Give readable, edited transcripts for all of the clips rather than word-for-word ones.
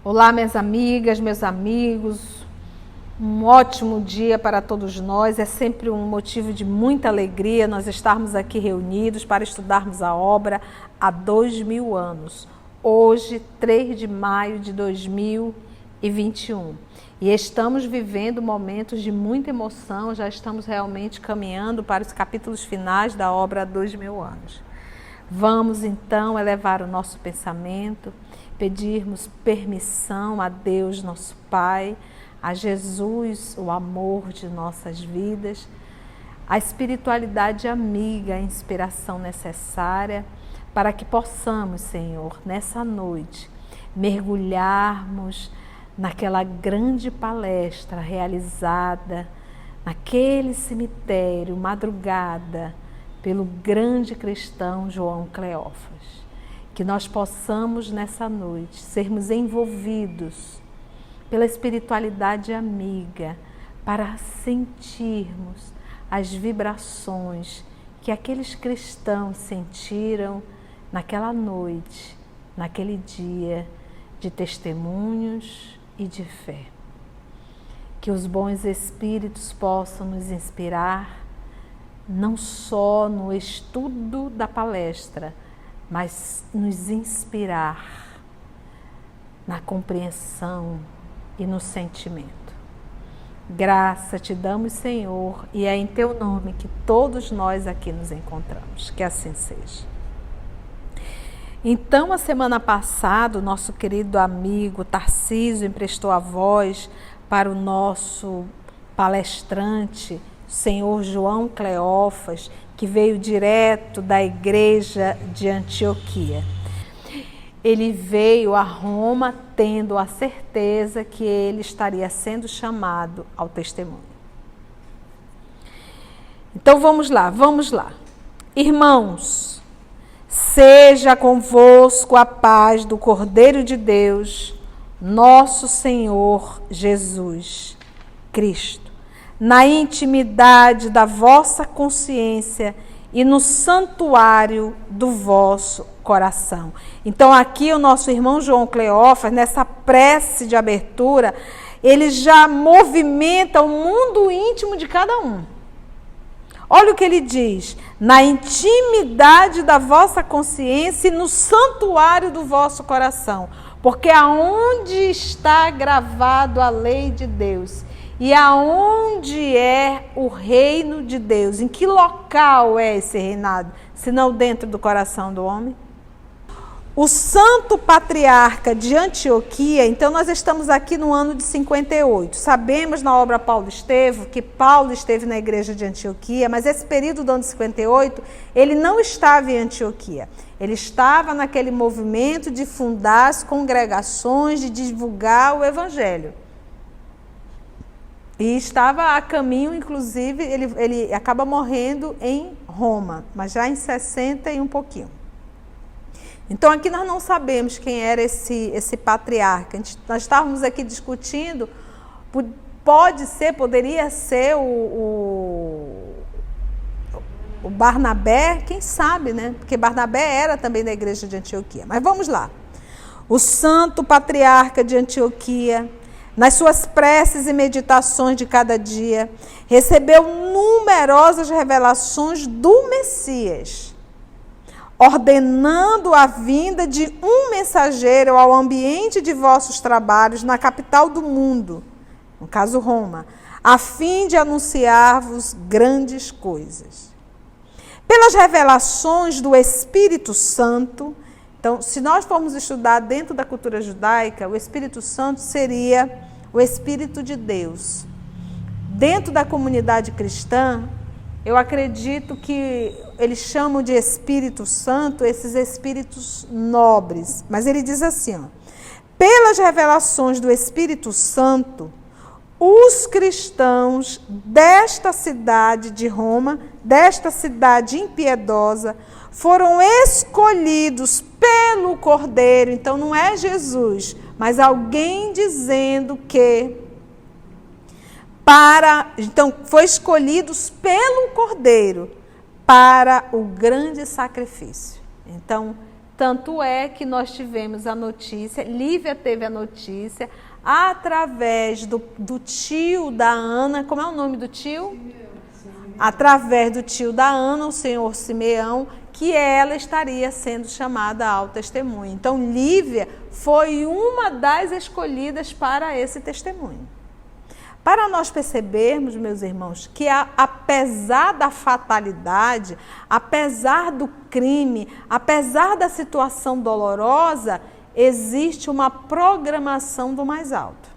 Olá, minhas amigas, meus amigos, um ótimo dia para todos nós. É sempre um motivo de muita alegria nós estarmos aqui reunidos para estudarmos a obra há 2000 anos. Hoje, 3 de maio de 2021. E estamos vivendo momentos de muita emoção, já estamos realmente caminhando para os capítulos finais da obra há 2000 anos. Vamos então elevar o nosso pensamento, pedirmos permissão a Deus, nosso Pai, a Jesus, o amor de nossas vidas, a espiritualidade amiga, a inspiração necessária para que possamos, Senhor, nessa noite, mergulharmos naquela grande palestra realizada naquele cemitério, madrugada, pelo grande cristão João Cleófas. Que nós possamos nessa noite sermos envolvidos pela espiritualidade amiga para sentirmos as vibrações que aqueles cristãos sentiram naquela noite, naquele dia de testemunhos e de fé. Que os bons espíritos possam nos inspirar não só no estudo da palestra, mas nos inspirar na compreensão e no sentimento. Graça te damos, Senhor, e é em teu nome que todos nós aqui nos encontramos. Que assim seja. Então, a semana passada, o nosso querido amigo Tarcísio emprestou a voz para o nosso palestrante, Senhor João Cleófas, que veio direto da igreja de Antioquia. Ele veio a Roma tendo a certeza que ele estaria sendo chamado ao testemunho. Então vamos lá. Irmãos, seja convosco a paz do Cordeiro de Deus, nosso Senhor Jesus Cristo, na intimidade da vossa consciência e no santuário do vosso coração. Então aqui o nosso irmão João Cleófas, nessa prece de abertura, ele já movimenta o mundo íntimo de cada um. Olha o que ele diz: na intimidade da vossa consciência e no santuário do vosso coração, porque aonde está gravado a lei de Deus, e aonde é o reino de Deus? Em que local é esse reinado? Se não dentro do coração do homem? O santo patriarca de Antioquia, então nós estamos aqui no ano de 58. Sabemos na obra Paulo Estevão que Paulo esteve na igreja de Antioquia, mas esse período do ano de 58, ele não estava em Antioquia. Ele estava naquele movimento de fundar as congregações, de divulgar o evangelho. E estava a caminho, inclusive, ele acaba morrendo em Roma, mas já em 60 e um pouquinho. Então aqui nós não sabemos quem era esse patriarca. Nós estávamos aqui discutindo, poderia ser o Barnabé, quem sabe, né? Porque Barnabé era também da igreja de Antioquia. Mas vamos lá. O santo patriarca de Antioquia, nas suas preces e meditações de cada dia, recebeu numerosas revelações do Messias, ordenando a vinda de um mensageiro ao ambiente de vossos trabalhos na capital do mundo, no caso Roma, a fim de anunciar-vos grandes coisas. Pelas revelações do Espírito Santo, então, se nós formos estudar dentro da cultura judaica, o Espírito Santo seria o Espírito de Deus. Dentro da comunidade cristã, eu acredito que eles chamam de Espírito Santo esses espíritos nobres. Mas ele diz assim, ó, pelas revelações do Espírito Santo, os cristãos desta cidade de Roma, desta cidade impiedosa, foram escolhidos pelo Cordeiro. Então não é Jesus, mas alguém dizendo que então foi escolhidos pelo Cordeiro para o grande sacrifício. Então Tanto é que nós tivemos a notícia, Lívia teve a notícia, através do tio da Ana. Como é o nome do tio? Através do tio da Ana, o senhor Simeão, que ela estaria sendo chamada ao testemunho. Então, Lívia foi uma das escolhidas para esse testemunho. Para nós percebermos, meus irmãos, que apesar da fatalidade, apesar do crime, apesar da situação dolorosa, existe uma programação do mais alto.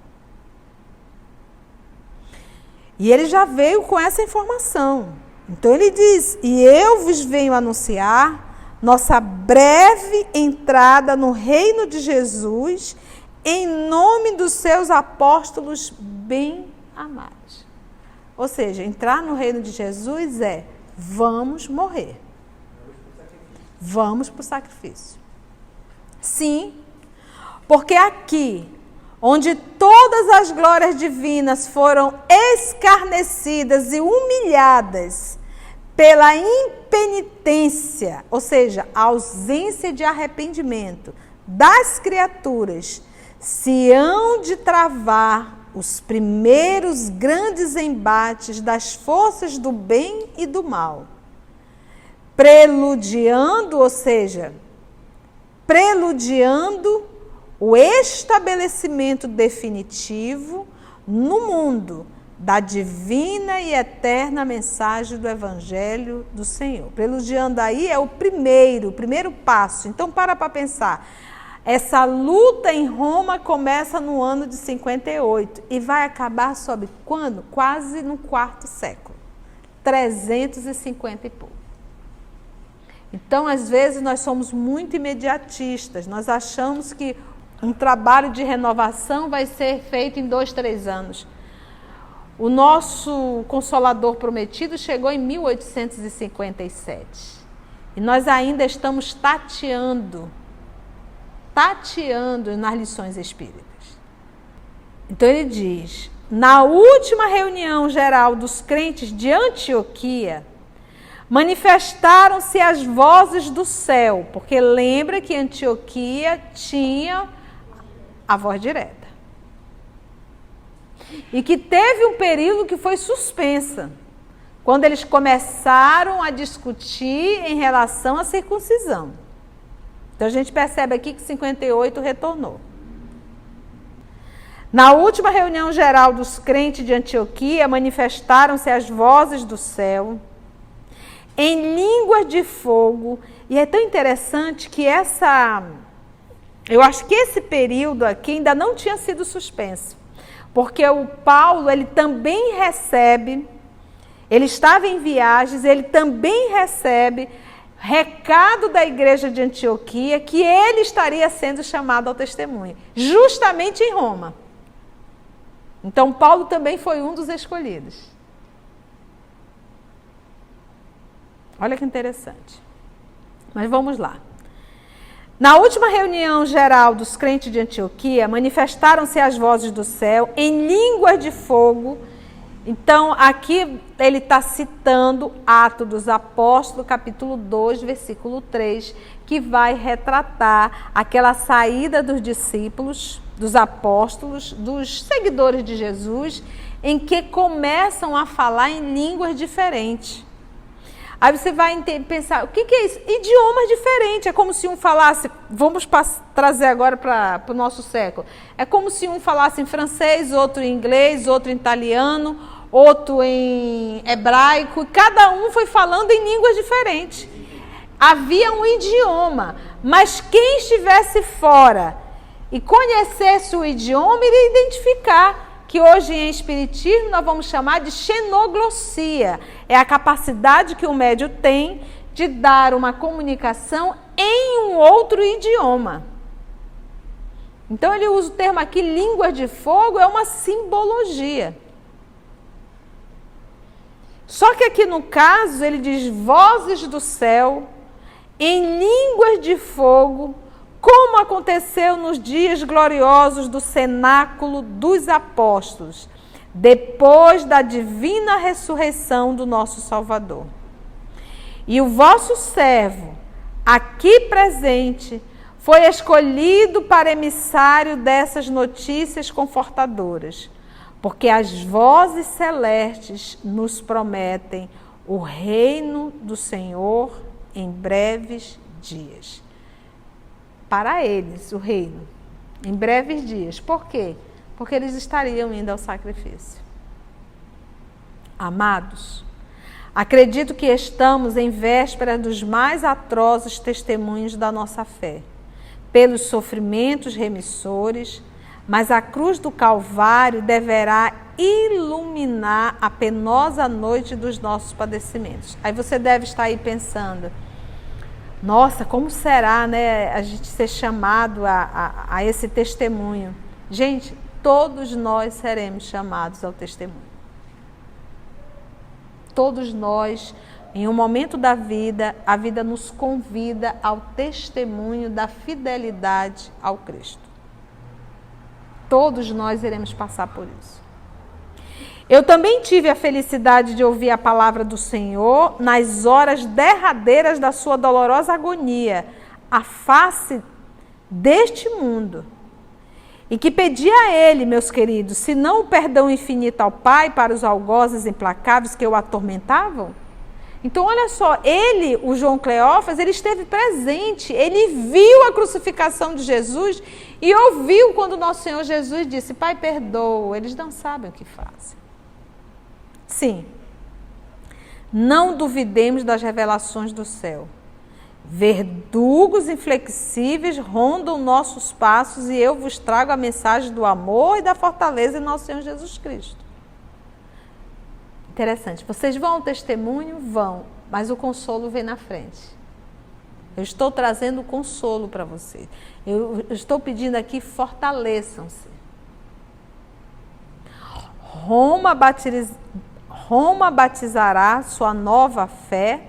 E ele já veio com essa informação. Então ele diz: e eu vos venho anunciar nossa breve entrada no reino de Jesus, em nome dos seus apóstolos bem-amados. Ou seja, entrar no reino de Jesus é: vamos morrer. Vamos para o sacrifício. Sim, porque aqui, onde todas as glórias divinas foram escarnecidas e humilhadas pela impenitência, ou seja, a ausência de arrependimento das criaturas, se hão de travar os primeiros grandes embates das forças do bem e do mal, preludiando, ou seja, preludiando o estabelecimento definitivo no mundo da divina e eterna mensagem do Evangelho do Senhor. Preludiando aí é o primeiro passo. Então, para pensar. Essa luta em Roma começa no ano de 58 e vai acabar, sabe quando? Quase no quarto século. 350 e pouco. Então, às vezes, nós somos muito imediatistas. Nós achamos que um trabalho de renovação vai ser feito em 2, 3 anos. O nosso Consolador Prometido chegou em 1857. E nós ainda estamos tateando nas lições espíritas. Então ele diz: na última reunião geral dos crentes de Antioquia, manifestaram-se as vozes do céu, porque lembra que Antioquia tinha a voz direta. E que teve um período que foi suspensa, quando eles começaram a discutir em relação à circuncisão. Então a gente percebe aqui que 58 retornou. Na última reunião geral dos crentes de Antioquia, manifestaram-se as vozes do céu, em línguas de fogo. E é tão interessante que eu acho que esse período aqui ainda não tinha sido suspenso. Porque o Paulo, ele também recebe, ele estava em viagens, ele também recebe recado da igreja de Antioquia que ele estaria sendo chamado ao testemunho, justamente em Roma. Então, Paulo também foi um dos escolhidos. Olha que interessante. Mas vamos lá. Na última reunião geral dos crentes de Antioquia, manifestaram-se as vozes do céu em línguas de fogo. Então, aqui ele está citando Atos dos Apóstolos, capítulo 2, versículo 3, que vai retratar aquela saída dos discípulos, dos apóstolos, dos seguidores de Jesus, em que começam a falar em línguas diferentes. Aí você vai pensar, o que é isso? Idiomas diferentes. É como se um falasse, vamos trazer agora para o nosso século. É como se um falasse em francês, outro em inglês, outro em italiano, outro em hebraico. Cada um foi falando em línguas diferentes. Havia um idioma, mas quem estivesse fora e conhecesse o idioma, iria identificar. Que hoje em espiritismo nós vamos chamar de xenoglossia. É a capacidade que o médium tem de dar uma comunicação em um outro idioma. Então ele usa o termo aqui, línguas de fogo, é uma simbologia. Só que aqui no caso ele diz vozes do céu, em línguas de fogo, como aconteceu nos dias gloriosos do cenáculo dos apóstolos, depois da divina ressurreição do nosso Salvador. E o vosso servo, aqui presente, foi escolhido para emissário dessas notícias confortadoras, porque as vozes celestes nos prometem o reino do Senhor em breves dias. Para eles, o reino, em breves dias. Por quê? Porque eles estariam indo ao sacrifício. Amados, acredito que estamos em véspera dos mais atrozes testemunhos da nossa fé, pelos sofrimentos remissores, mas a cruz do Calvário deverá iluminar a penosa noite dos nossos padecimentos. Aí você deve estar aí pensando, nossa, como será, né, a gente ser chamado a esse testemunho? Gente, todos nós seremos chamados ao testemunho. Todos nós, em um momento da vida, a vida nos convida ao testemunho da fidelidade ao Cristo. Todos nós iremos passar por isso. Eu também tive a felicidade de ouvir a palavra do Senhor nas horas derradeiras da sua dolorosa agonia, à face deste mundo. E que pedi a ele, meus queridos, se não o perdão infinito ao Pai para os algozes implacáveis que o atormentavam? Então, olha só, ele, o João Cleófas, ele esteve presente, ele viu a crucificação de Jesus e ouviu quando nosso Senhor Jesus disse, Pai, perdoa, eles não sabem o que fazem. Sim, não duvidemos das revelações do céu. Verdugos inflexíveis rondam nossos passos e eu vos trago a mensagem do amor e da fortaleza em nosso Senhor Jesus Cristo. Interessante, vocês vão ao testemunho? Vão, mas o consolo vem na frente. Eu estou trazendo o consolo para vocês. Eu estou pedindo aqui, fortaleçam-se. Roma batizará sua nova fé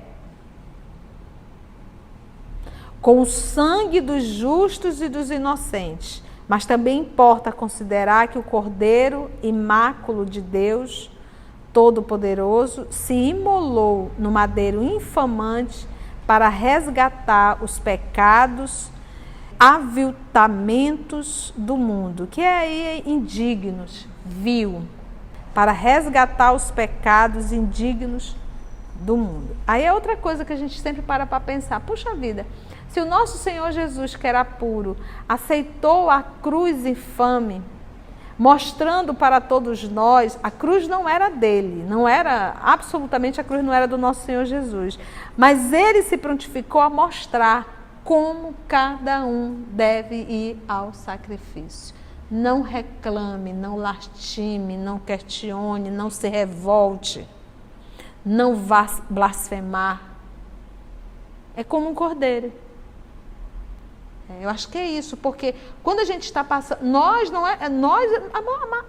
com o sangue dos justos e dos inocentes, mas também importa considerar que o Cordeiro imáculo de Deus Todo-Poderoso se imolou no madeiro infamante para resgatar os pecados, aviltamentos do mundo, que é aí indignos, vil, para resgatar os pecados indignos do mundo. Aí é outra coisa que a gente sempre para pensar, puxa vida, se o nosso Senhor Jesus, que era puro, aceitou a cruz infame, mostrando para todos nós, a cruz não era dele, não era, absolutamente a cruz não era do nosso Senhor Jesus, mas ele se prontificou a mostrar como cada um deve ir ao sacrifício. Não reclame, não lastime, não questione, não se revolte, não vá blasfemar. É como um cordeiro. Eu acho que é isso, porque quando a gente está passando,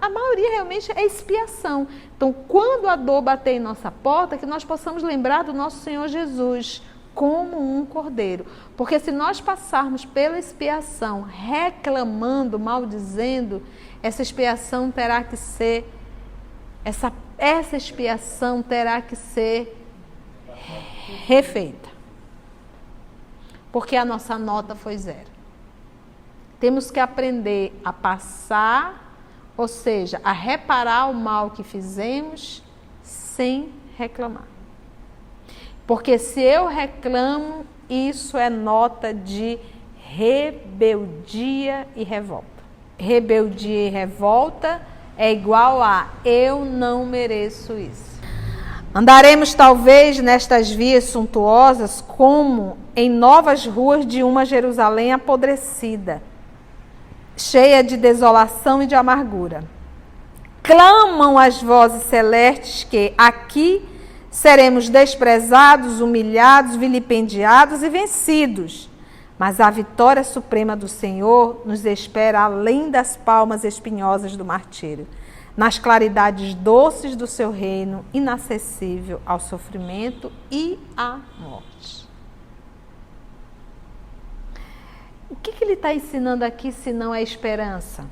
a maioria realmente é expiação. Então, quando a dor bater em nossa porta, que nós possamos lembrar do nosso Senhor Jesus como um cordeiro. Porque se nós passarmos pela expiação reclamando, maldizendo, essa expiação terá que ser, essa expiação terá que ser refeita. Porque a nossa nota foi 0. Temos que aprender a passar, ou seja, a reparar o mal que fizemos sem reclamar. Porque se eu reclamo, isso é nota de rebeldia e revolta. Rebeldia e revolta é igual a eu não mereço isso. Andaremos talvez nestas vias suntuosas como em novas ruas de uma Jerusalém apodrecida, cheia de desolação e de amargura. Clamam as vozes celestes que aqui seremos desprezados, humilhados, vilipendiados e vencidos. Mas a vitória suprema do Senhor nos espera além das palmas espinhosas do martírio, nas claridades doces do seu reino, inacessível ao sofrimento e à morte. O que ele está ensinando aqui se não é esperança?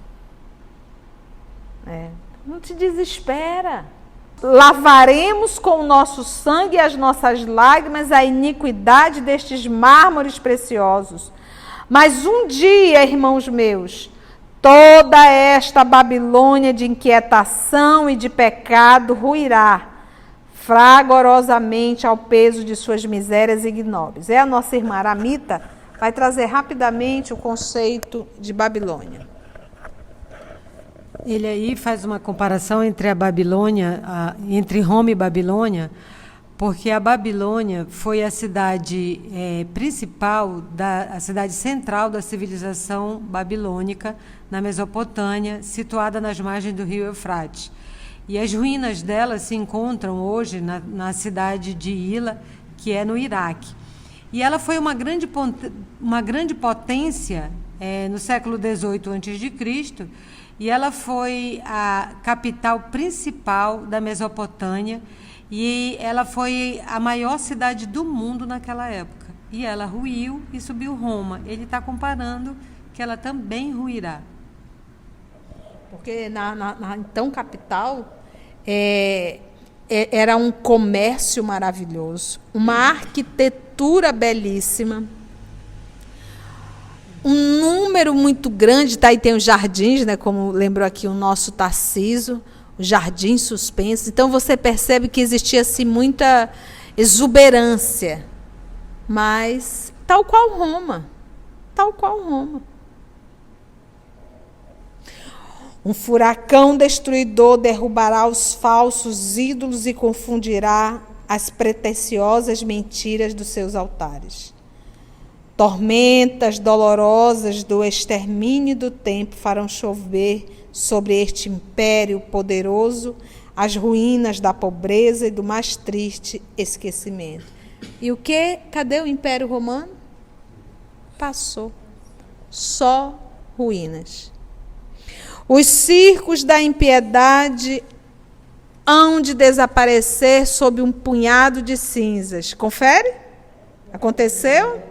Não te desespera. lavaremos com o nosso sangue e as nossas lágrimas a iniquidade destes mármores preciosos. Mas um dia, irmãos meus, toda esta Babilônia de inquietação e de pecado ruirá fragorosamente ao peso de suas misérias ignóbeis. A nossa irmã Aramita vai trazer rapidamente o conceito de Babilônia. Ele aí faz uma comparação entre a Babilônia, entre Roma e Babilônia, porque a Babilônia foi a cidade principal, a cidade central da civilização babilônica na Mesopotâmia, situada nas margens do rio Eufrates. E as ruínas dela se encontram hoje na cidade de Hila, que é no Iraque. E ela foi uma grande potência no século XVIII a.C., e ela foi a capital principal da Mesopotâmia, e ela foi a maior cidade do mundo naquela época. E ela ruiu e subiu Roma. Ele está comparando que ela também ruirá. Porque na então capital era um comércio maravilhoso, uma arquitetura belíssima, um número muito grande, tá? E tem os jardins, né, como lembrou aqui o nosso Tarciso, os jardins suspensos. Então você percebe que existia assim, muita exuberância, mas tal qual Roma. Um furacão destruidor derrubará os falsos ídolos e confundirá as pretensiosas mentiras dos seus altares. Tormentas dolorosas do extermínio do tempo farão chover sobre este império poderoso as ruínas da pobreza e do mais triste esquecimento. E o que? Cadê o Império Romano? Passou. Só ruínas. Os circos da impiedade hão de desaparecer sob um punhado de cinzas. Confere? Aconteceu?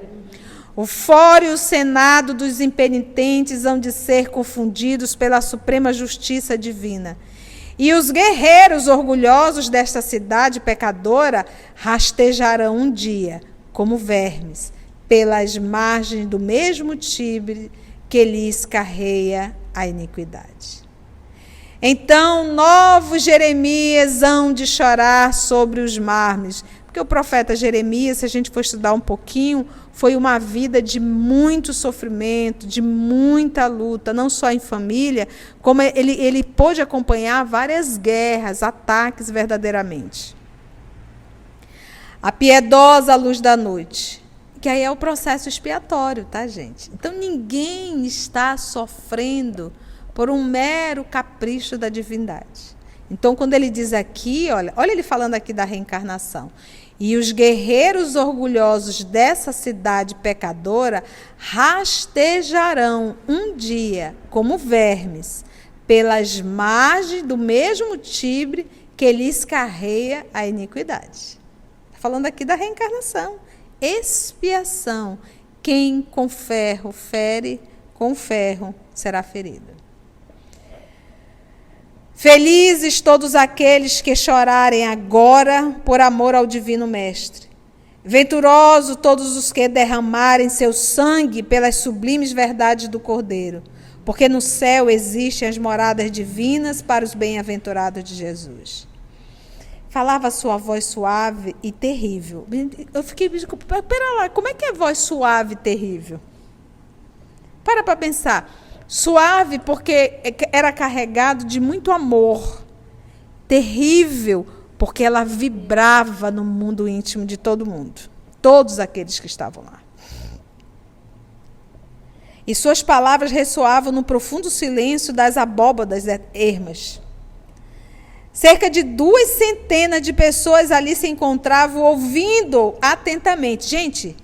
O fórum e o senado dos impenitentes hão de ser confundidos pela suprema justiça divina. E os guerreiros orgulhosos desta cidade pecadora rastejarão um dia, como vermes, pelas margens do mesmo Tibre que lhes carreia a iniquidade. Então novos Jeremias hão de chorar sobre os mármores, porque o profeta Jeremias, se a gente for estudar um pouquinho, foi uma vida de muito sofrimento, de muita luta, não só em família, como ele pôde acompanhar várias guerras, ataques verdadeiramente. A piedosa luz da noite, que aí é o processo expiatório, tá, gente? Então ninguém está sofrendo por um mero capricho da divindade. Então, quando ele diz aqui, olha ele falando aqui da reencarnação. E os guerreiros orgulhosos dessa cidade pecadora rastejarão um dia, como vermes, pelas margens do mesmo Tibre que lhes carreia a iniquidade. Está falando aqui da reencarnação. Expiação. Quem com ferro fere, com ferro será ferido. Felizes todos aqueles que chorarem agora por amor ao Divino Mestre. Venturosos todos os que derramarem seu sangue pelas sublimes verdades do Cordeiro, porque no céu existem as moradas divinas para os bem-aventurados de Jesus. Falava sua voz suave e terrível. Eu fiquei, pera lá, como é que é voz suave e terrível? Para pensar. Suave porque era carregado de muito amor. Terrível porque ela vibrava no mundo íntimo de todo mundo. Todos aqueles que estavam lá. E suas palavras ressoavam no profundo silêncio das abóbadas ermas. Cerca de 200 de pessoas ali se encontravam ouvindo atentamente. Gente,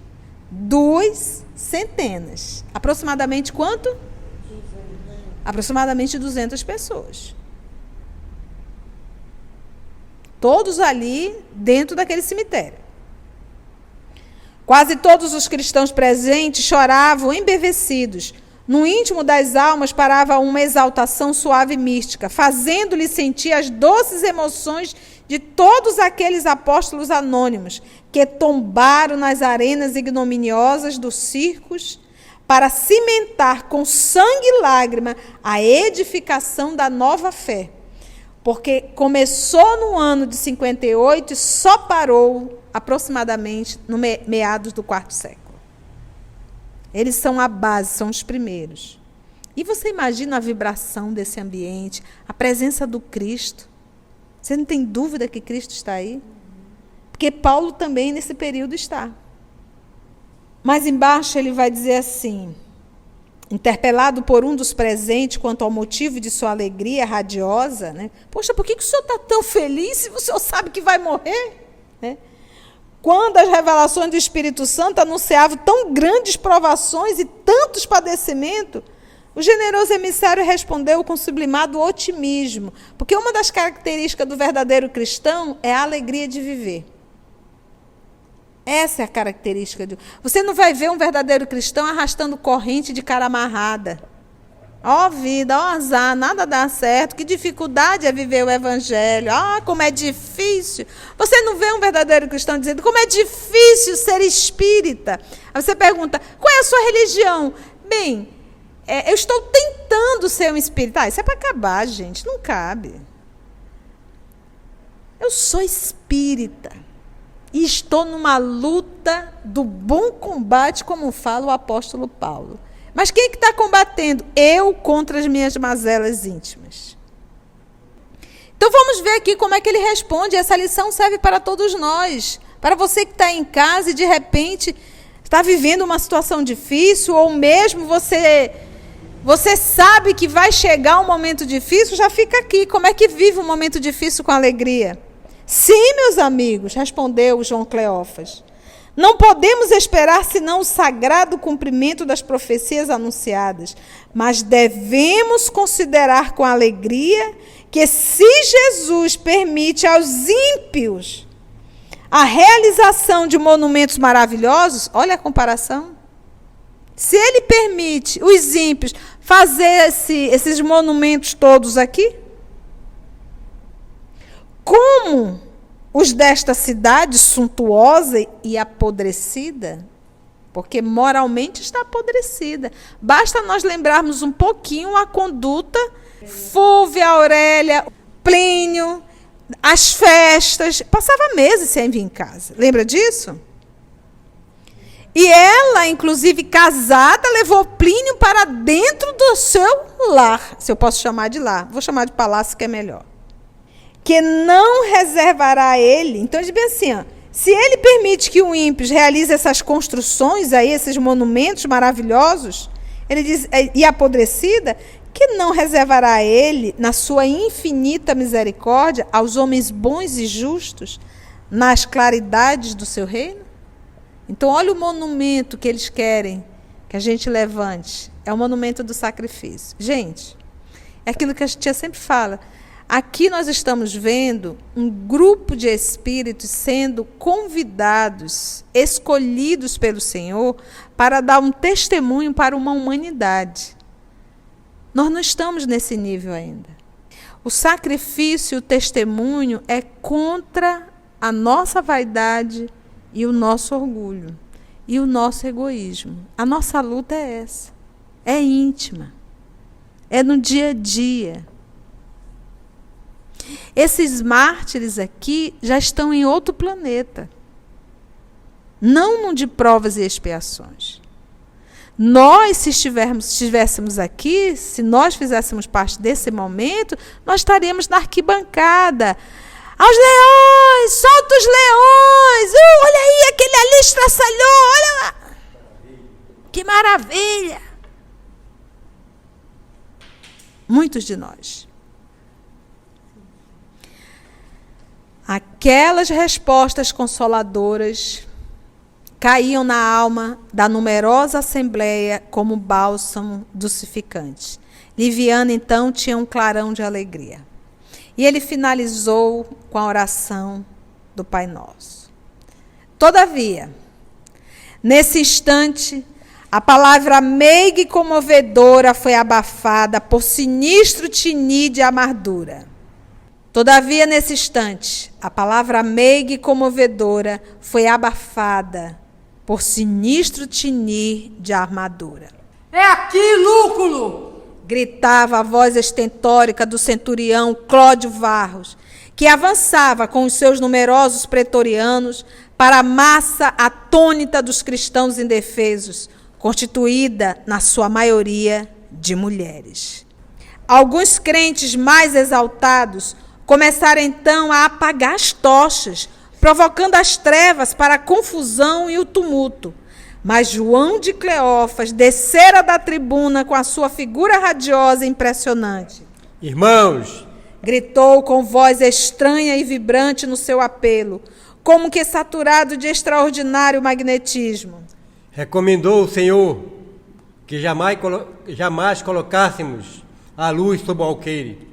200. Aproximadamente quanto? Aproximadamente 200 pessoas. Todos ali dentro daquele cemitério. Quase todos os cristãos presentes choravam embevecidos. No íntimo das almas parava uma exaltação suave e mística, fazendo-lhe sentir as doces emoções de todos aqueles apóstolos anônimos que tombaram nas arenas ignominiosas dos circos para cimentar com sangue e lágrima a edificação da nova fé. Porque começou no ano de 58 e só parou aproximadamente no meados do quarto século. Eles são a base, são os primeiros. E você imagina a vibração desse ambiente, a presença do Cristo. Você não tem dúvida que Cristo está aí? Porque Paulo também nesse período está. Mais embaixo ele vai dizer assim: interpelado por um dos presentes quanto ao motivo de sua alegria radiosa, né? Poxa, por que o senhor está tão feliz se o senhor sabe que vai morrer? Né? Quando as revelações do Espírito Santo anunciavam tão grandes provações e tantos padecimentos, o generoso emissário respondeu com sublimado otimismo, porque uma das características do verdadeiro cristão é a alegria de viver. Essa é a característica. Você não vai ver um verdadeiro cristão arrastando corrente de cara amarrada. Ó vida, ó azar, nada dá certo, que dificuldade é viver o evangelho. Ah, como é difícil. Você não vê um verdadeiro cristão dizendo como é difícil ser espírita. Aí você pergunta, qual é a sua religião? Bem, eu estou tentando ser um espírita. Ah, isso é para acabar, gente, não cabe. Eu sou espírita. E estou numa luta do bom combate, como fala o apóstolo Paulo. Mas quem é que está combatendo? Eu contra as minhas mazelas íntimas. Então vamos ver aqui como é que ele responde. Essa lição serve para todos nós. Para você que está em casa e de repente está vivendo uma situação difícil, ou mesmo você sabe que vai chegar um momento difícil, já fica aqui. Como é que vive um momento difícil com alegria? Sim, meus amigos, respondeu João Cleófas. Não podemos esperar senão o sagrado cumprimento das profecias anunciadas, mas devemos considerar com alegria que se Jesus permite aos ímpios a realização de monumentos maravilhosos, olha a comparação, se ele permite os ímpios fazer esses monumentos todos aqui, como os desta cidade suntuosa e apodrecida, porque moralmente está apodrecida. Basta nós lembrarmos um pouquinho a conduta Fúvia, Aurélia, Plínio, as festas. Passava meses sem vir em casa. Lembra disso? E ela, inclusive casada, levou Plínio para dentro do seu lar. Se eu posso chamar de lar. Vou chamar de palácio, que é melhor. Que não reservará a ele. Então, ele diz bem assim, ó, se ele permite que o ímpio realize essas construções, aí, esses monumentos maravilhosos, ele diz, e apodrecida, que não reservará a ele, na sua infinita misericórdia, aos homens bons e justos, nas claridades do seu reino? Então, olha o monumento que eles querem que a gente levante. É o monumento do sacrifício. Gente, é aquilo que a tia sempre fala. Aqui nós estamos vendo um grupo de espíritos sendo convidados, escolhidos pelo Senhor, para dar um testemunho para uma humanidade. Nós não estamos nesse nível ainda. O sacrifício e o testemunho é contra a nossa vaidade e o nosso orgulho, e o nosso egoísmo. A nossa luta é essa. É íntima. É no dia a dia. Esses mártires aqui já estão em outro planeta. Não no de provas e expiações. Nós, se estivéssemos aqui, se nós fizéssemos parte desse momento, nós estaríamos na arquibancada. Aos leões, solta os leões. Olha aí, aquele ali estraçalhou, olha lá. Que maravilha. Muitos de nós. Aquelas respostas consoladoras caíam na alma da numerosa assembleia como bálsamo dulcificante. Liviana, então, tinha um clarão de alegria. E ele finalizou com a oração do Pai Nosso. Todavia, nesse instante, a palavra meiga e comovedora foi abafada por sinistro tinir de amargura. Todavia, nesse instante, a palavra meiga e comovedora foi abafada por sinistro tinir de armadura. É aqui, Lúculo! Gritava a voz estentórica do centurião Cláudio Varros, que avançava com os seus numerosos pretorianos para a massa atônita dos cristãos indefesos, constituída, na sua maioria, de mulheres. Alguns crentes mais exaltados começaram então a apagar as tochas, provocando as trevas para a confusão e o tumulto. Mas João de Cleófas descera da tribuna com a sua figura radiosa e impressionante. Irmãos, gritou com voz estranha e vibrante no seu apelo, como que saturado de extraordinário magnetismo. recomendou o Senhor que jamais colocássemos a luz sob o alqueire.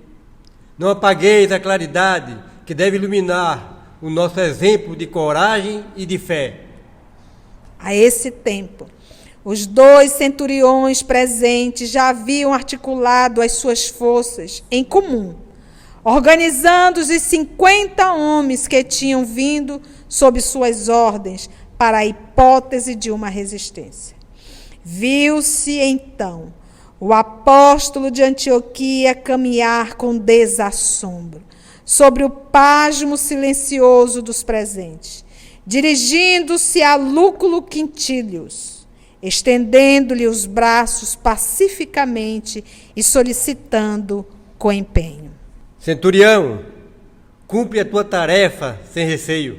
Não apagueis a claridade que deve iluminar o nosso exemplo de coragem e de fé. A esse tempo, os 2 centuriões presentes já haviam articulado as suas forças em comum, organizando os 50 homens que tinham vindo sob suas ordens para a hipótese de uma resistência. Viu-se, então, o apóstolo de Antioquia caminhar com desassombro sobre o pasmo silencioso dos presentes, dirigindo-se a Lúculo Quintílios, estendendo-lhe os braços pacificamente e solicitando com empenho. Centurião, cumpre a tua tarefa sem receio,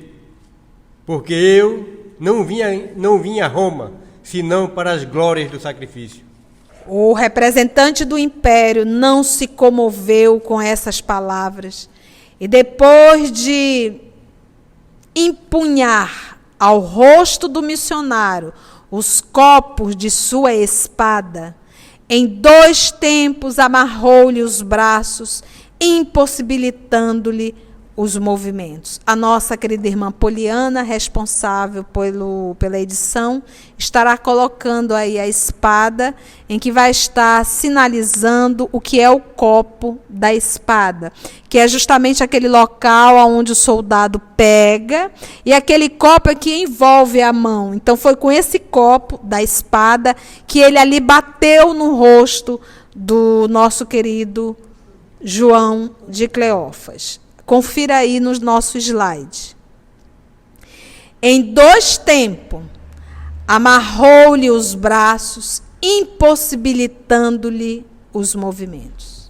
porque eu não vim a Roma, senão para as glórias do sacrifício. O representante do império não se comoveu com essas palavras e, depois de empunhar ao rosto do missionário os copos de sua espada, em 2 tempos amarrou-lhe os braços, impossibilitando-lhe os movimentos. A nossa querida irmã Poliana, responsável pela edição, estará colocando aí a espada, em que vai estar sinalizando o que é o copo da espada, que é justamente aquele local onde o soldado pega, e aquele copo é que envolve a mão. Então foi com esse copo da espada que ele ali bateu no rosto do nosso querido João de Cleófas. Confira aí no nosso slide. Em 2 tempos, amarrou-lhe os braços, impossibilitando-lhe os movimentos.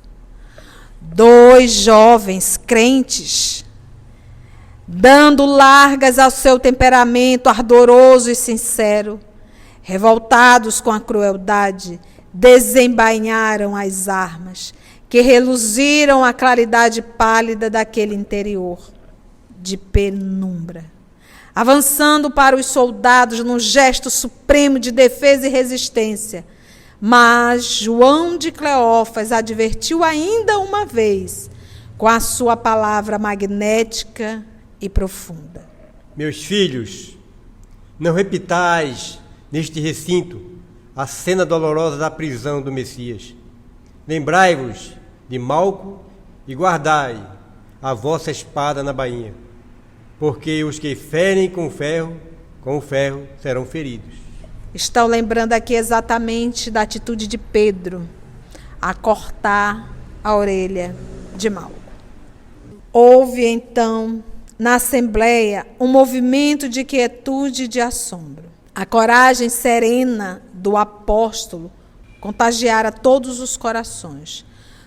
2 jovens crentes, dando largas ao seu temperamento ardoroso e sincero, revoltados com a crueldade, desembainharam as armas, que reluziram a claridade pálida daquele interior de penumbra, avançando para os soldados num gesto supremo de defesa e resistência. Mas João de Cleófas advertiu ainda uma vez, com a sua palavra magnética e profunda: Meus filhos, não repitais neste recinto a cena dolorosa da prisão do Messias. Lembrai-vos de Malco e guardai a vossa espada na bainha, porque os que ferem com o ferro serão feridos. Estão lembrando aqui exatamente da atitude de Pedro, a cortar a orelha de Malco. Houve, então, na Assembleia, um movimento de quietude e de assombro. A coragem serena do apóstolo contagiara todos os corações.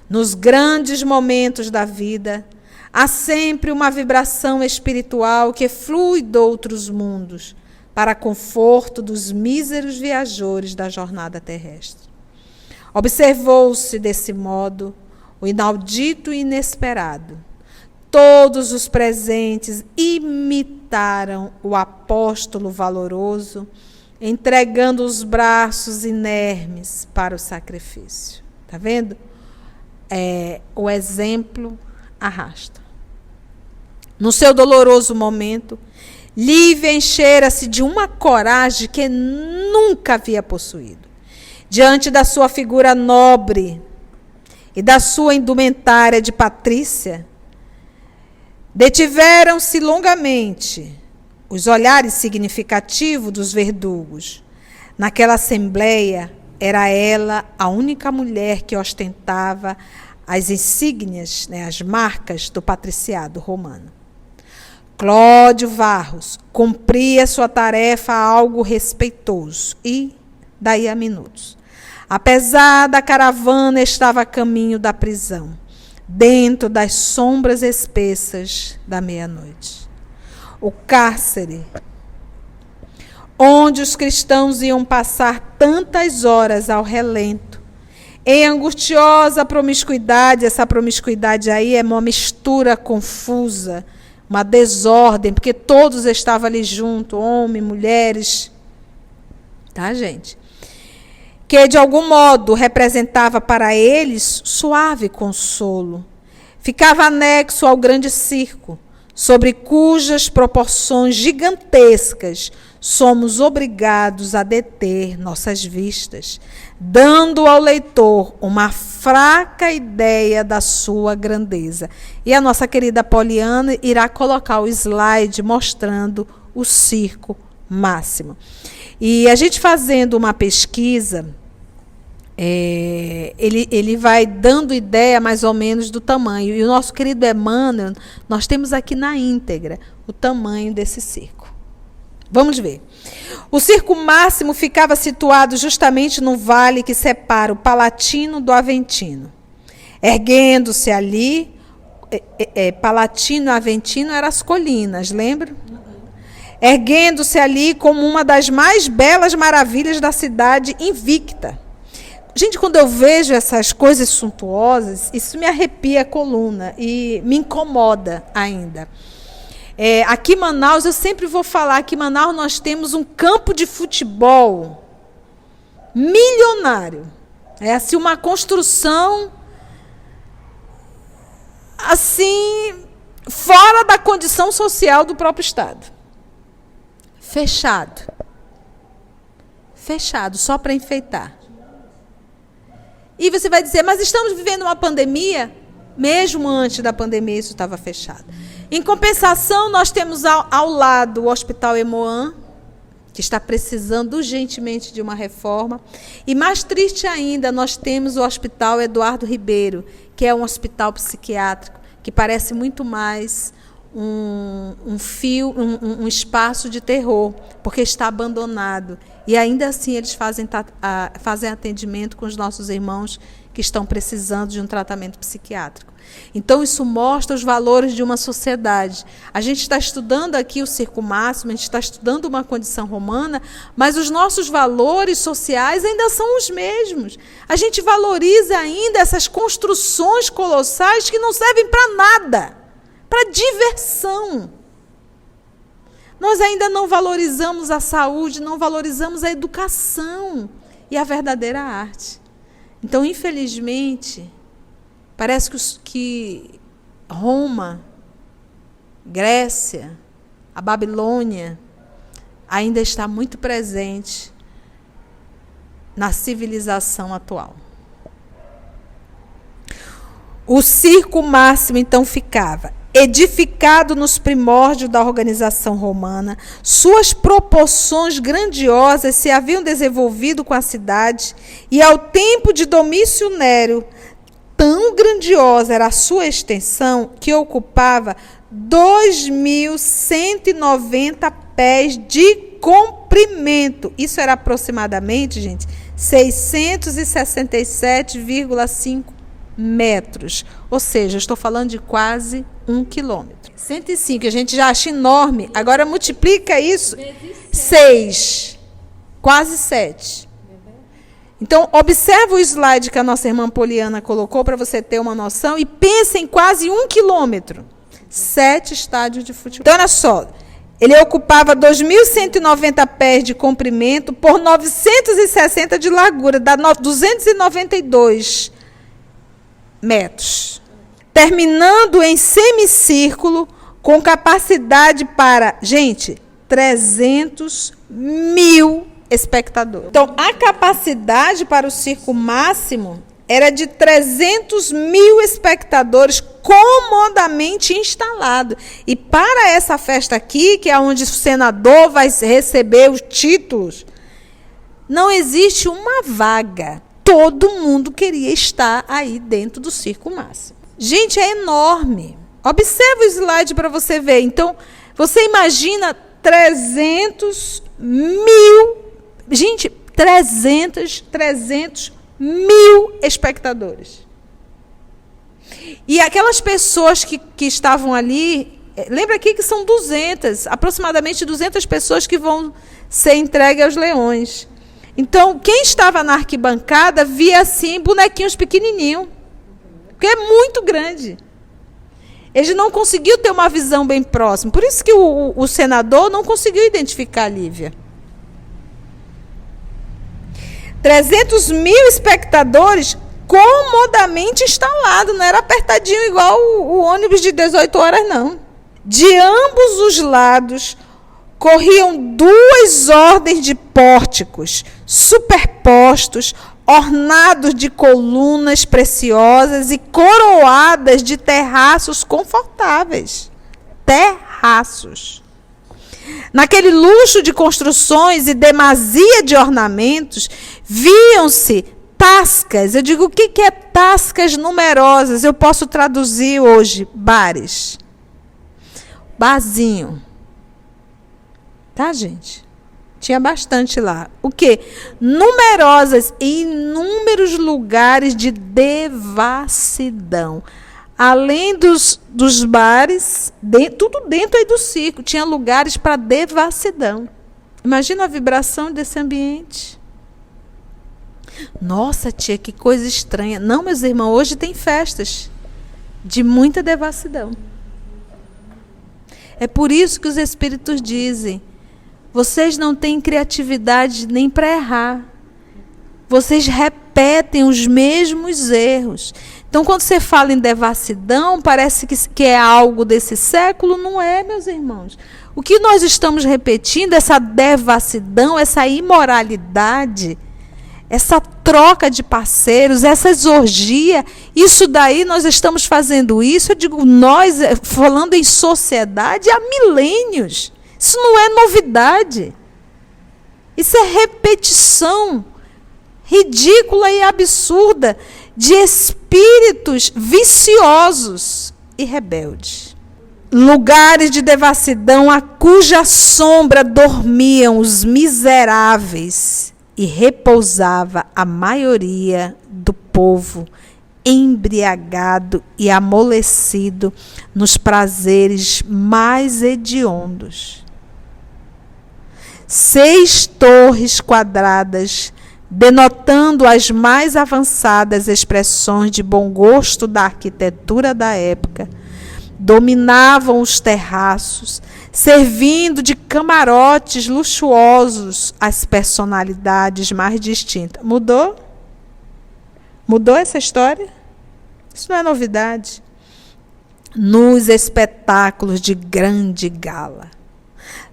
Nos grandes momentos da vida, há sempre uma vibração espiritual que flui de outros mundos para conforto dos míseros viajores da jornada terrestre. Observou-se, desse modo, o inaudito e inesperado. Todos os presentes imitaram o apóstolo valoroso, entregando os braços inermes para o sacrifício. Está vendo? O exemplo arrasta. No seu doloroso momento, Lívia enchera-se de uma coragem que nunca havia possuído. Diante da sua figura nobre e da sua indumentária de patrícia, Detiveram-se longamente os olhares significativos dos verdugos. Naquela assembleia, era ela a única mulher que ostentava as insígnias, as marcas do patriciado romano. Cláudio Varros cumpria sua tarefa algo respeitoso e, daí a minutos, a pesada caravana estava a caminho da prisão, dentro das sombras espessas da meia-noite. O cárcere, onde os cristãos iam passar tantas horas ao relento, em angustiosa promiscuidade. Essa promiscuidade aí é uma mistura confusa, uma desordem, porque todos estavam ali juntos, homens, mulheres, tá, gente? Que de algum modo representava para eles suave consolo. Ficava anexo ao grande circo, sobre cujas proporções gigantescas somos obrigados a deter nossas vistas, dando ao leitor uma fraca ideia da sua grandeza. E a nossa querida Poliana irá colocar o slide mostrando o circo máximo. E a gente fazendo uma pesquisa, ele vai dando ideia mais ou menos do tamanho. E o nosso querido Emmanuel, nós temos aqui na íntegra o tamanho desse circo. Vamos ver. O circo máximo ficava situado justamente no vale que separa o Palatino do Aventino. Erguendo-se ali, Palatino e Aventino eram as colinas, lembra? Erguendo-se ali como uma das mais belas maravilhas da cidade invicta. Gente, quando eu vejo essas coisas suntuosas, isso me arrepia a coluna e me incomoda ainda. Aqui em Manaus, eu sempre vou falar que em Manaus nós temos um campo de futebol milionário. É assim, uma construção assim, fora da condição social do próprio Estado. Fechado. Fechado, só para enfeitar. E você vai dizer, mas estamos vivendo uma pandemia? Mesmo antes da pandemia, isso estava fechado. Em compensação, nós temos ao lado o Hospital Emoan, que está precisando urgentemente de uma reforma. E mais triste ainda, nós temos o Hospital Eduardo Ribeiro, que é um hospital psiquiátrico, que parece muito mais um espaço de terror, porque está abandonado. E ainda assim eles fazem atendimento com os nossos irmãos que estão precisando de um tratamento psiquiátrico. Então, isso mostra os valores de uma sociedade. A gente está estudando aqui o circo máximo, a gente está estudando uma condição romana, mas os nossos valores sociais ainda são os mesmos. A gente valoriza ainda essas construções colossais que não servem para nada, para diversão. Nós ainda não valorizamos a saúde, não valorizamos a educação e a verdadeira arte. Então, infelizmente, parece que Roma, Grécia, a Babilônia, ainda está muito presente na civilização atual. O circo máximo, então, ficava edificado nos primórdios da organização romana. Suas proporções grandiosas se haviam desenvolvido com a cidade, e ao tempo de Domício Nero, tão grandiosa era a sua extensão que ocupava 2.190 pés de comprimento. Isso era aproximadamente, gente, 667,5 metros. Ou seja, eu estou falando de quase 1 quilômetro. 105, a gente já acha enorme. Agora multiplica isso, 6, quase 7. Então, observa o slide que a nossa irmã Poliana colocou para você ter uma noção e pensa em quase 1 quilômetro. 7 estádios de futebol. Então, olha só, ele ocupava 2.190 pés de comprimento por 960 de largura, dá 292 metros. Terminando em semicírculo, com capacidade para, gente, 300.000 espectadores. Então, a capacidade para o circo máximo era de 300.000 espectadores comodamente instalado. E para essa festa aqui, que é onde o senador vai receber os títulos, não existe uma vaga. Todo mundo queria estar aí dentro do Circo Máximo. Gente, é enorme. Observe o slide para você ver. Então, você imagina 300 mil... Gente, 300 mil espectadores. E aquelas pessoas que estavam ali, lembra aqui que são aproximadamente 200 pessoas que vão ser entregues aos leões. Então, quem estava na arquibancada via assim bonequinhos pequenininhos, porque é muito grande. Ele não conseguiu ter uma visão bem próxima. Por isso que o senador não conseguiu identificar a Lívia. 300 mil espectadores comodamente instalados. Não era apertadinho igual o ônibus de 18 horas, não. De ambos os lados corriam 2 ordens de pórticos superpostos, ornados de colunas preciosas e coroadas de terraços confortáveis. Terraços. Naquele luxo de construções e demasia de ornamentos, viam-se tascas. Eu digo, o que é tascas numerosas? Eu posso traduzir hoje, bares. Barzinho. Tá, gente? Tinha bastante lá. O quê? Numerosas e inúmeros lugares de devassidão. Além dos bares, tudo dentro aí do circo, tinha lugares para devassidão. Imagina a vibração desse ambiente. Nossa, tia, que coisa estranha. Não, meus irmãos, hoje tem festas de muita devassidão. É por isso que os espíritos dizem: vocês não têm criatividade nem para errar. Vocês repetem os mesmos erros. Então, quando você fala em devassidão, parece que é algo desse século. Não é, meus irmãos. O que nós estamos repetindo, essa devassidão, essa imoralidade, essa troca de parceiros, essa orgia, isso daí nós estamos fazendo isso, eu digo nós, falando em sociedade, há milênios. Isso não é novidade. Isso é repetição ridícula e absurda de espíritos viciosos e rebeldes. Lugares de devassidão a cuja sombra dormiam os miseráveis e repousava a maioria do povo embriagado e amolecido nos prazeres mais hediondos. 6 torres quadradas, denotando as mais avançadas expressões de bom gosto da arquitetura da época, dominavam os terraços, servindo de camarotes luxuosos às personalidades mais distintas. Mudou? Mudou essa história? Isso não é novidade. Nos espetáculos de grande gala,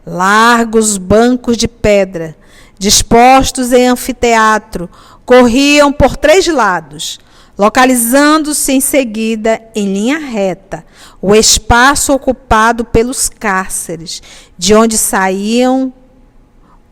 largos bancos de pedra, dispostos em anfiteatro, corriam por 3 lados, localizando-se em seguida, em linha reta, o espaço ocupado pelos cárceres, de onde saíam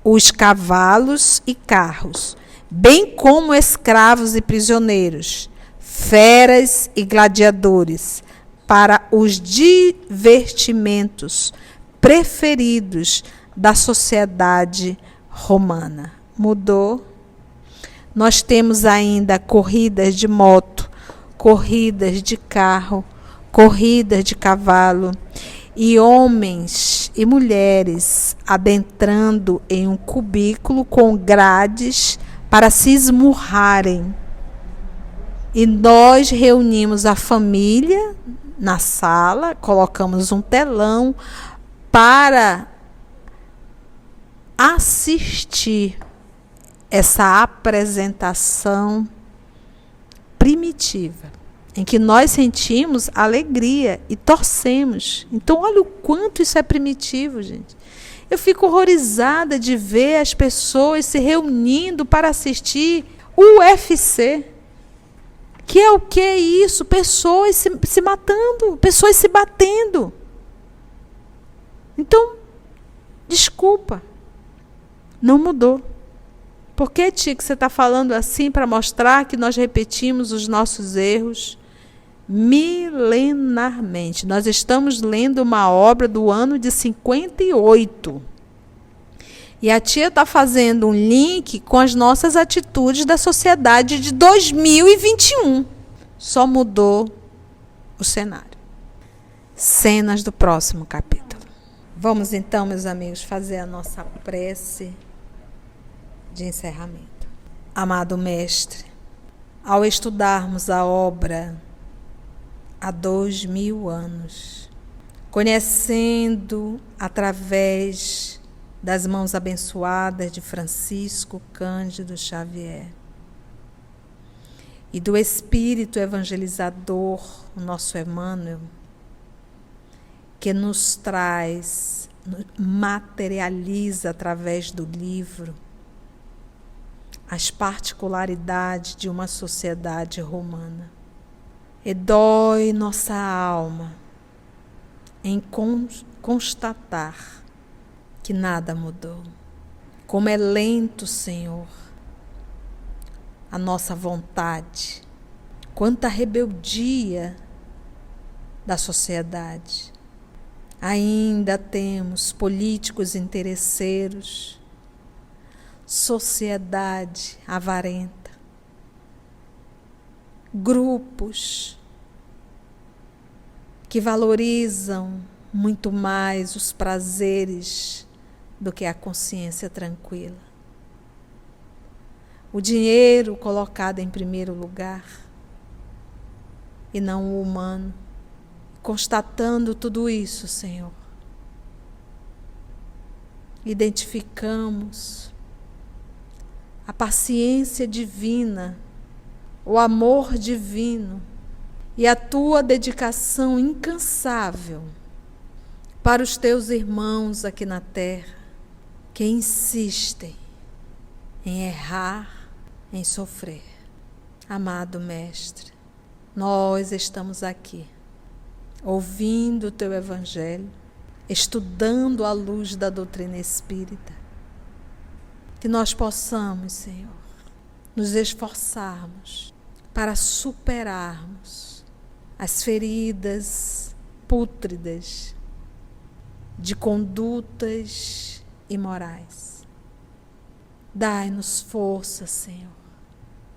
os cavalos e carros, bem como escravos e prisioneiros, feras e gladiadores, para os divertimentos preferidos da sociedade romana. Mudou? Nós temos ainda corridas de moto, corridas de carro, corridas de cavalo, e homens e mulheres adentrando em um cubículo com grades para se esmurrarem. E nós reunimos a família na sala, colocamos um telão para assistir essa apresentação primitiva, em que nós sentimos alegria e torcemos. Então, olha o quanto isso é primitivo, gente. Eu fico horrorizada de ver as pessoas se reunindo para assistir o UFC. Que é o que é isso? Pessoas se matando, pessoas se batendo. Então, desculpa, não mudou. Por que, tia, que você está falando assim para mostrar que nós repetimos os nossos erros milenarmente? Nós estamos lendo uma obra do ano de 58. E a tia está fazendo um link com as nossas atitudes da sociedade de 2021. Só mudou o cenário. Cenas do próximo capítulo. Vamos então, meus amigos, fazer a nossa prece de encerramento. Amado Mestre, ao estudarmos a obra há 2000 anos, conhecendo através das mãos abençoadas de Francisco Cândido Xavier e do Espírito Evangelizador, o nosso Emmanuel, que nos traz, materializa através do livro as particularidades de uma sociedade romana. E dói nossa alma em constatar que nada mudou. Como é lento, Senhor, a nossa vontade. Quanta rebeldia da sociedade. Ainda temos políticos interesseiros, sociedade avarenta, grupos que valorizam muito mais os prazeres do que a consciência tranquila. O dinheiro colocado em primeiro lugar e não o humano. Constatando tudo isso, Senhor, identificamos a paciência divina, o amor divino e a tua dedicação incansável para os teus irmãos aqui na terra que insistem em errar, em sofrer. Amado Mestre, nós estamos aqui ouvindo o teu Evangelho, estudando à luz da doutrina espírita, que nós possamos, Senhor, nos esforçarmos para superarmos as feridas pútridas de condutas imorais. Dai-nos força, Senhor,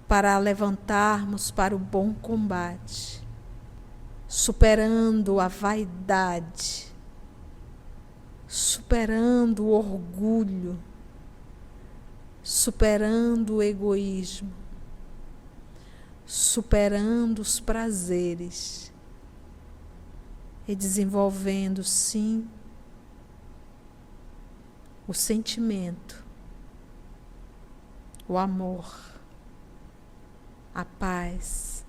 para levantarmos para o bom combate, superando a vaidade, superando o orgulho, superando o egoísmo, superando os prazeres e desenvolvendo, sim, o sentimento, o amor, a paz,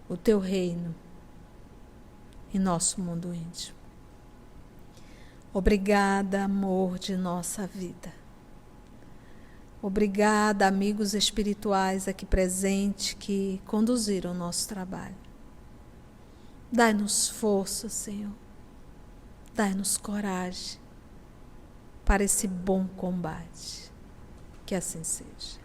o teu reino em nosso mundo íntimo. Obrigada, amor de nossa vida. Obrigada, amigos espirituais aqui presentes que conduziram o nosso trabalho. Dai-nos força, Senhor. Dai-nos coragem para esse bom combate. Que assim seja.